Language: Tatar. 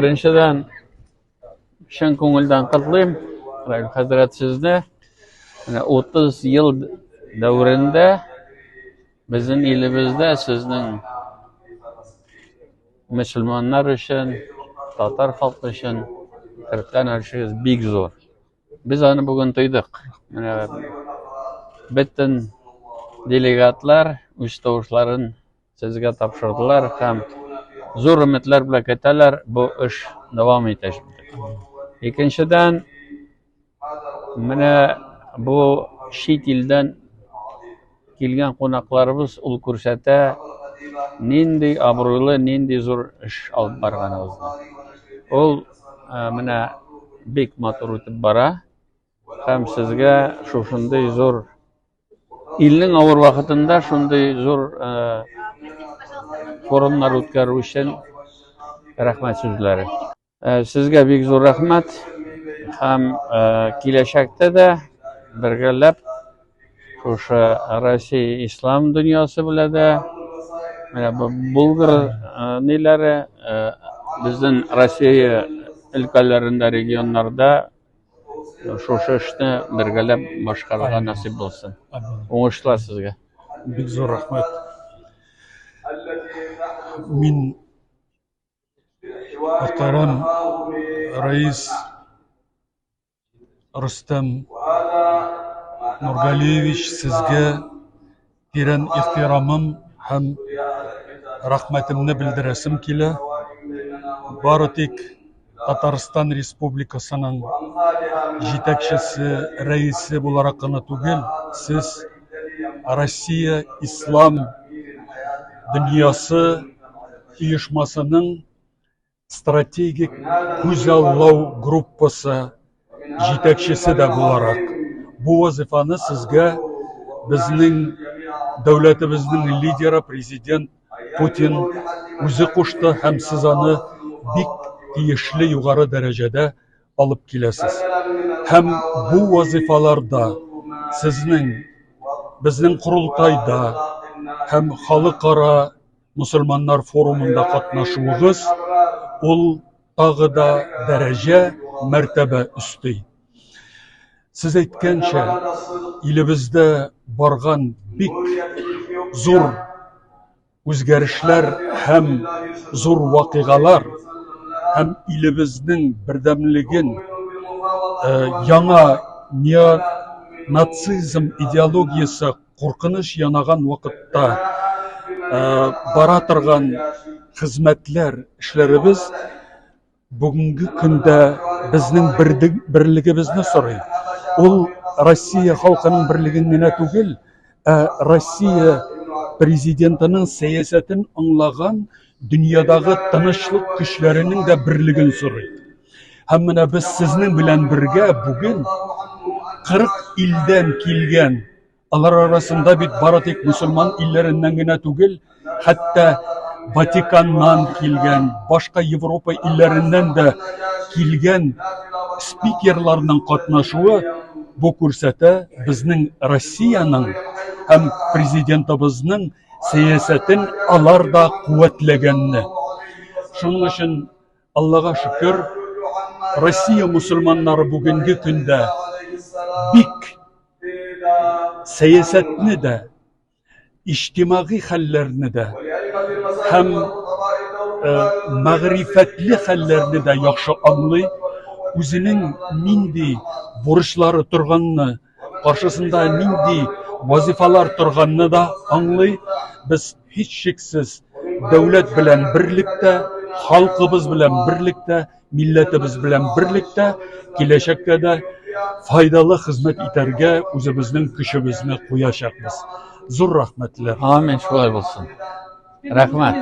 Birinchidan, chin ko'ngildan qutlayman Hazrat sizni. 30 yil davrida bizning elimizda sizning musulmonlar uchun, tatar xalqi uchun qilgan ishingiz bek zo'r. Biz ani bugun to'ydik. Bütün delegatlar o'z tovushlarını sizga topshirdilar ham zo'r umidlar bilan ketdilar, bu ish davom etadi. Ikkinchidan, mana bu chet eldan kelgan qo'noqlarimiz ul ko'rsata nendek obro'li, nendek zo'r ish olib borganimizni. Ul mana bek motor o'tib bora, ham sizga shunday zo'r ilning avur vaqtida shunday zo'r forumlar o'tkazish uchun rahmat so'zlari. Sizga bek zo'r rahmat. Ham kelajakda da birgalab o'sha Rossiya islom dunyosi bilan da mana bu Bulgar nelari bizning Rossiya ülkelerinde, regionlarda şu ishni birgalab boshqarishga nasib bo'lsin. O'ngishlar sizga. Bek zo'r rahmat. Min muhtaram rais Rustam Nurgaliyevich, sizga teran ehtiromim ham rahmatimni bildirasim kela. Baritek Tatariston Respublikasının yetakchisi, raisi olarak gana tugul, siz Rossiya İslam Dünyası uyushmasining strategik ko'zallow gruppasi yetakchisi de olarak bu vazifani sizga bizning davlatimizning lideri prezident Putin o'zi qo'shdi, ham siz ani bek tiyishli yuqori darajada olib kelasiz. Hem bu vazifalarda bizning qurultayda hem xalqaro musulmonlar forumunda qatnashuvingiz ol tag'ı da daraja martaba üstü. Siz aytgancha elimizda borgan bek zo'r o'zgarishlar hem zo'r voqealar hem elimizning birdamligin yana neo-natsizm ideologiyasi qo'rqinish yanagan vaqtda bara turgan xizmatlar, ishlarimiz bugungi kunda bizning birligimizni so'raydi. Ul Rossiya xalqining birligidan tugul, Rossiya prezidentining siyosatini anglagan dünyadagi tinchlik kuchlarining da birligini so'raydi. Hammana biz sizning bilan birga bugün 40 ilden kelgan, alar arasında bir baratek musulmon illaridan gina tugul, hatta Vatikandan kelgan, boshqa Yevropa illaridan da kelgan spikerlarning qatnashuvi bu ko'rsata bizning Rossiyaning ham prezidentimizning siyosatin alar da quvvatlaganini. Shuning uchun Allohga shukr, Rossiya musulmonlari bugungi kunda bek siyosatni da, ijtimoiy hallarni da, hem ma'rifatli hallarni da yaxshi anglay, o'zining nindi burchlari turganini, qarshısında nindi vazifalar turganini da anglay. Biz hiç şeksiz devlet bilen birlikte, halkımız bilen birlikte, milletimiz bilen birlikte kelajakda da faydalı hizmet iterge o'zimizning kuchimizni qo'yashakmiz. Zo'r rahmatlar. Amin, shulay bo'lsin. Rahmat.